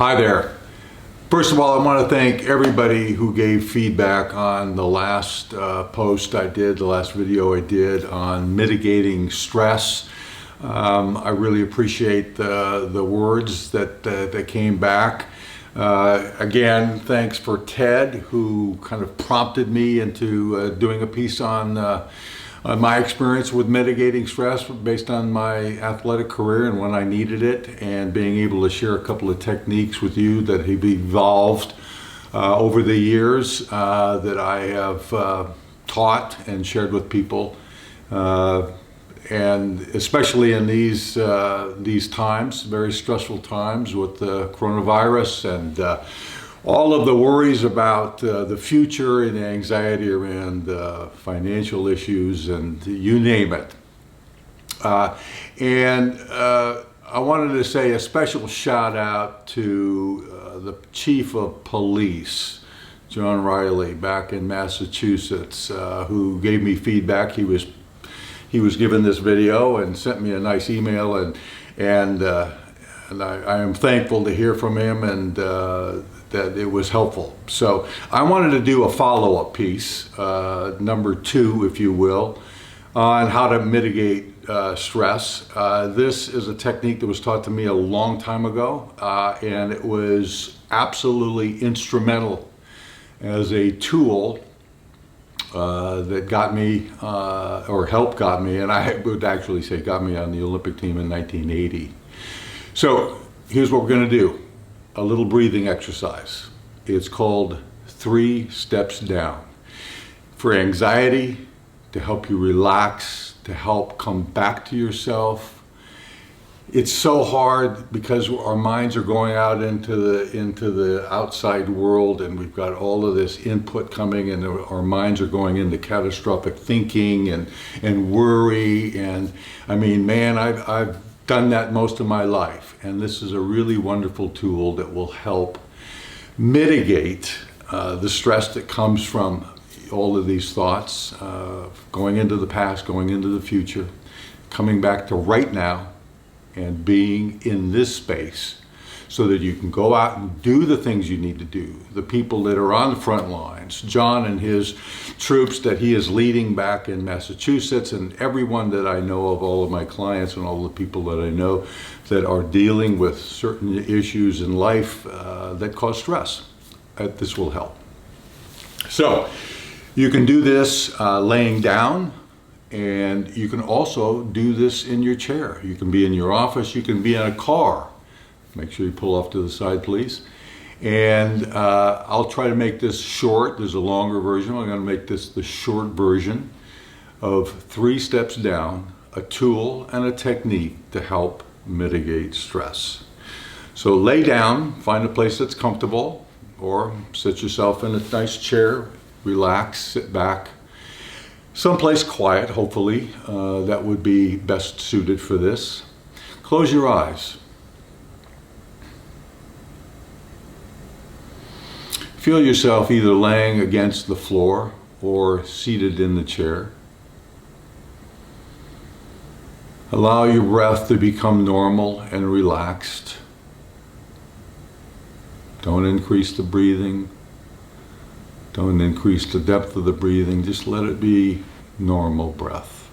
Hi there. First of all, I want to thank everybody who gave feedback on the last post I did, the last video I did on mitigating stress. I really appreciate the words that came back. Again, thanks for Ted, who kind of prompted me into doing a piece on my experience with mitigating stress based on my athletic career and when I needed it, and being able to share a couple of techniques with you that have evolved over the years that I have taught and shared with people. And especially in these times, very stressful times with the coronavirus and all of the worries about the future and the anxiety around financial issues and you name it. I wanted to say a special shout out to the Chief of Police, John Riley, back in Massachusetts, who gave me feedback. He was given this video and sent me a nice email, and I am thankful to hear from him and that it was helpful. So I wanted to do a follow-up piece, number 2, if you will, on how to mitigate stress. This is a technique that was taught to me a long time ago, and it was absolutely instrumental as a tool that got me, or helped got me, and I would actually say got me on the Olympic team in 1980. So here's what we're going to do. A little breathing exercise. It's called 3 steps down. For anxiety, to help you relax, to help come back to yourself. It's so hard because our minds are going out into the outside world, and we've got all of this input coming, and our minds are going into catastrophic thinking and worry. And I mean, man, I've done that most of my life, and this is a really wonderful tool that will help mitigate the stress that comes from all of these thoughts, going into the past, going into the future, coming back to right now and being in this space so that you can go out and do the things you need to do. The people that are on the front lines, John and his troops that he is leading back in Massachusetts, and everyone that I know of, all of my clients and all the people that I know that are dealing with certain issues in life that cause stress. This will help. So you can do this laying down, and you can also do this in your chair. You can be in your office, you can be in a car. Make sure you pull off to the side, please. And I'll try to make this short. There's a longer version. I'm going to make this the short version of 3 steps down, a tool and a technique to help mitigate stress. So lay down, find a place that's comfortable, or sit yourself in a nice chair, relax, sit back. Someplace quiet, hopefully, that would be best suited for this. Close your eyes. Feel yourself either laying against the floor or seated in the chair. Allow your breath to become normal and relaxed. Don't increase the breathing. Don't increase the depth of the breathing. Just let it be normal breath.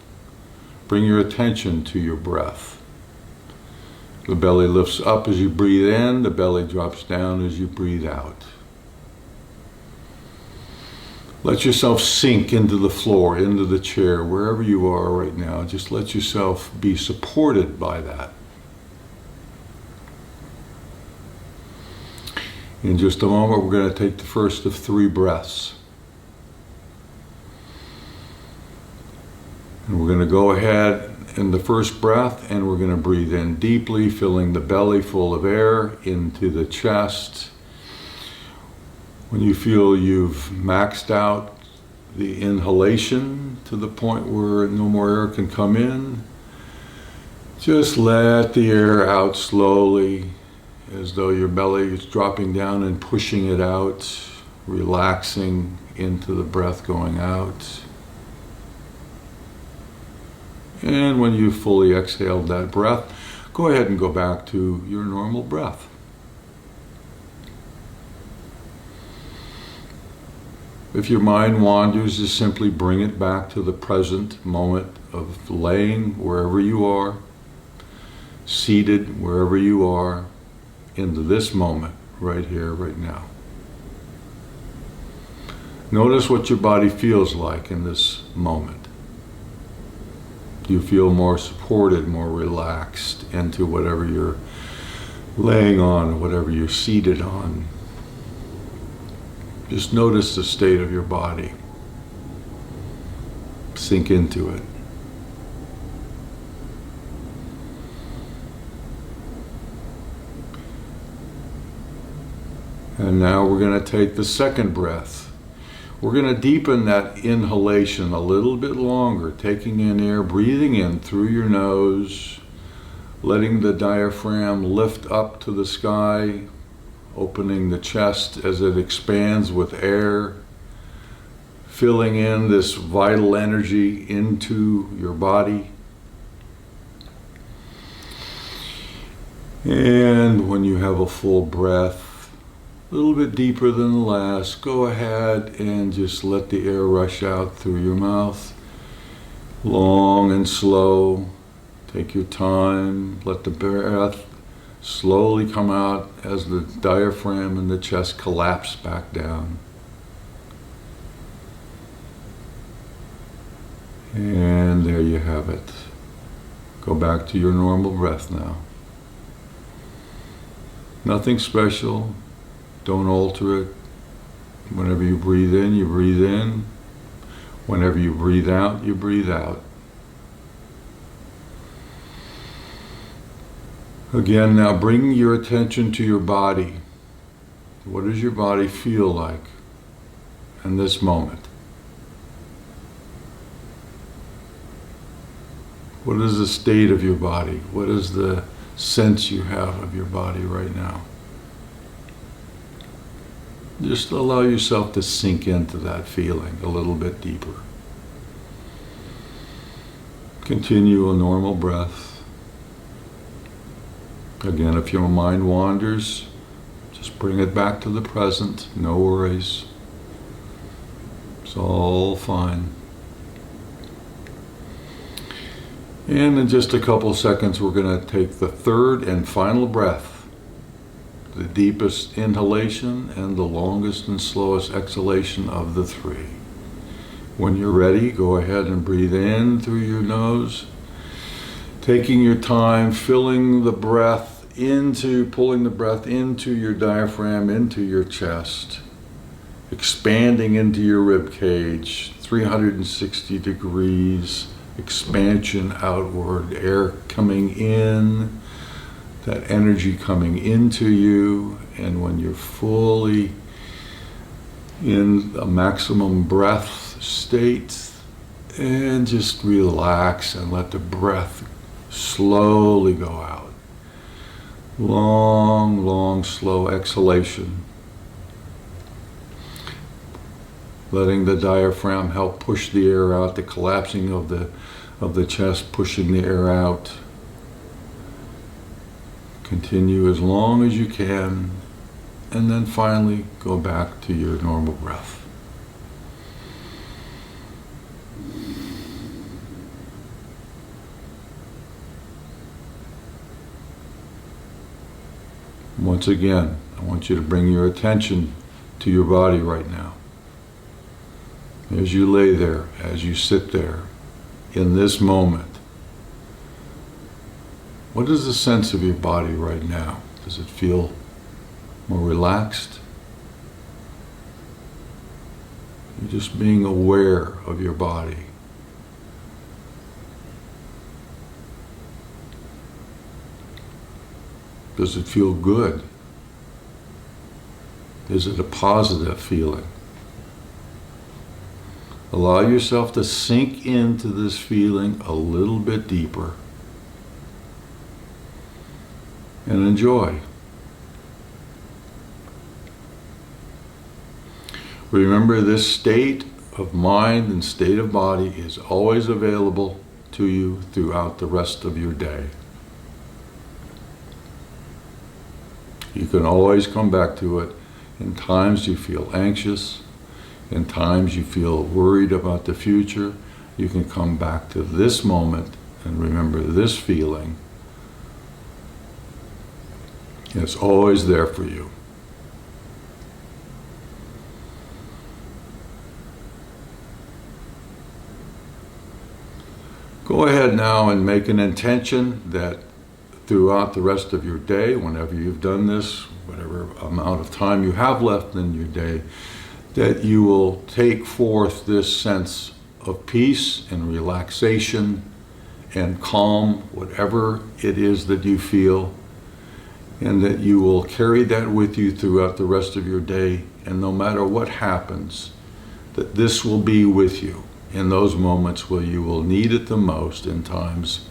Bring your attention to your breath. The belly lifts up as you breathe in. The belly drops down as you breathe out. Let yourself sink into the floor, into the chair, wherever you are right now. Just let yourself be supported by that. In just a moment, we're going to take the first of 3 breaths. And we're going to go ahead in the first breath, and we're going to breathe in deeply, filling the belly full of air into the chest. When you feel you've maxed out the inhalation to the point where no more air can come in, just let the air out slowly, as though your belly is dropping down and pushing it out, relaxing into the breath going out. And when you've fully exhaled that breath, go ahead and go back to your normal breath. If your mind wanders, just simply bring it back to the present moment of laying wherever you are, seated wherever you are, into this moment, right here, right now. Notice what your body feels like in this moment. Do you feel more supported, more relaxed into whatever you're laying on, or whatever you're seated on? Just notice the state of your body. Sink into it. And now we're going to take the second breath. We're going to deepen that inhalation a little bit longer, taking in air, breathing in through your nose, letting the diaphragm lift up to the sky, opening the chest as it expands with air, filling in this vital energy into your body. And when you have a full breath, a little bit deeper than the last, go ahead and just let the air rush out through your mouth. Long and slow. Take your time. Let the breath slowly come out as the diaphragm and the chest collapse back down. And there you have it. Go back to your normal breath now. Nothing special. Don't alter it. Whenever you breathe in, you breathe in. Whenever you breathe out, you breathe out. Again, now bring your attention to your body. What does your body feel like in this moment? What is the state of your body? What is the sense you have of your body right now? Just allow yourself to sink into that feeling a little bit deeper. Continue a normal breath. Again, if your mind wanders, just bring it back to the present. No worries. It's all fine. And in just a couple seconds, we're going to take the third and final breath. The deepest inhalation and the longest and slowest exhalation of the three. When you're ready, go ahead and breathe in through your nose. Taking your time, filling the breath pulling the breath into your diaphragm, into your chest, expanding into your rib cage, 360 degrees, expansion outward, air coming in, that energy coming into you, and when you're fully in a maximum breath state, and just relax and let the breath slowly go out. Long, long, slow exhalation. Letting the diaphragm help push the air out, the collapsing of the chest, pushing the air out. Continue as long as you can, and then finally go back to your normal breath. Once again, I want you to bring your attention to your body right now. As you lay there, as you sit there, in this moment, what is the sense of your body right now? Does it feel more relaxed? You're just being aware of your body. Does it feel good? Is it a positive feeling? Allow yourself to sink into this feeling a little bit deeper. And enjoy. Remember, this state of mind and state of body is always available to you throughout the rest of your day. You can always come back to it in times you feel anxious, In times you feel worried about the future, you can come back to this moment and remember this feeling. It's always there for you. Go ahead now and make an intention that throughout the rest of your day, whenever you've done this, whatever amount of time you have left in your day, that you will take forth this sense of peace and relaxation and calm, whatever it is that you feel, and that you will carry that with you throughout the rest of your day. And no matter what happens, that this will be with you in those moments where you will need it the most, in times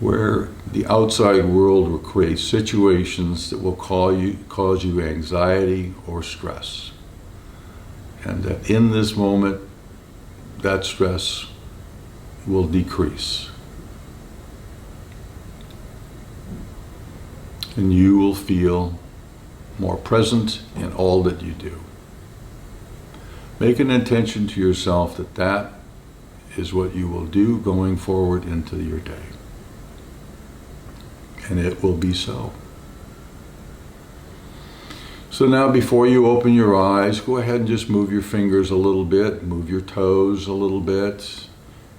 where the outside world will create situations that will cause you anxiety or stress. And that in this moment, that stress will decrease. And you will feel more present in all that you do. Make an intention to yourself that that is what you will do going forward into your day. And it will be so. So now, before you open your eyes, go ahead and just move your fingers a little bit, move your toes a little bit.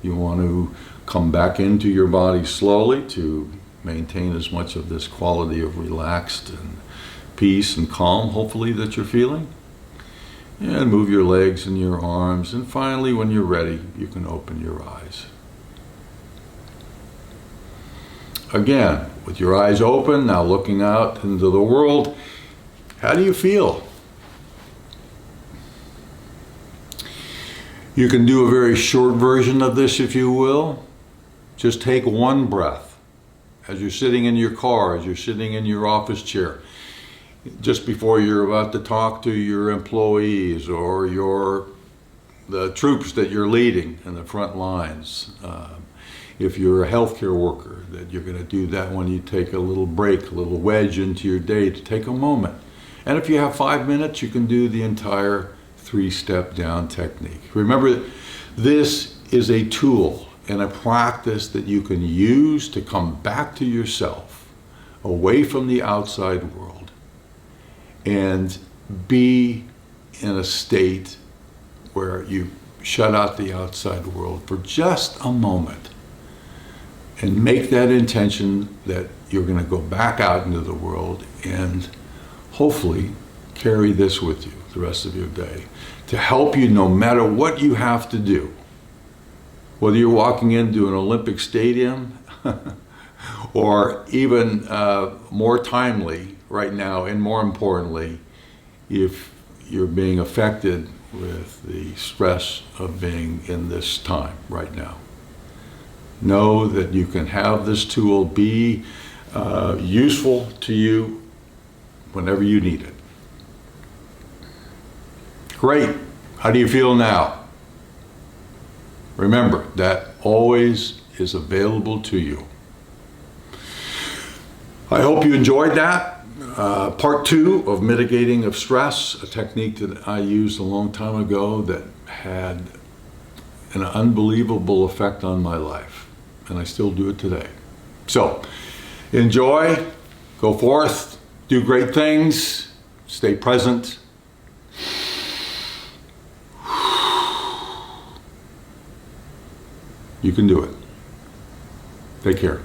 You want to come back into your body slowly to maintain as much of this quality of relaxed and peace and calm, hopefully, that you're feeling. And move your legs and your arms. And finally, when you're ready, you can open your eyes. Again, with your eyes open, now looking out into the world, how do you feel? You can do a very short version of this if you will. Just take one breath as you're sitting in your car, as you're sitting in your office chair, just before you're about to talk to your employees or the troops that you're leading in the front lines. If you're a healthcare worker, that you're going to do that when you take a little break, a little wedge into your day to take a moment. And if you have 5 minutes, you can do the entire 3-step down technique. Remember, this is a tool and a practice that you can use to come back to yourself, away from the outside world, and be in a state where you shut out the outside world for just a moment and make that intention that you're going to go back out into the world and hopefully carry this with you the rest of your day to help you no matter what you have to do. Whether you're walking into an Olympic stadium or even more timely right now, and more importantly, if you're being affected with the stress of being in this time right now. Know that you can have this tool be useful to you whenever you need it. Great. How do you feel now? Remember, that always is available to you. I hope you enjoyed that. Part 2 of mitigating of stress, a technique that I used a long time ago that had an unbelievable effect on my life, and I still do it today. So, enjoy, go forth, do great things, stay present. You can do it. Take care.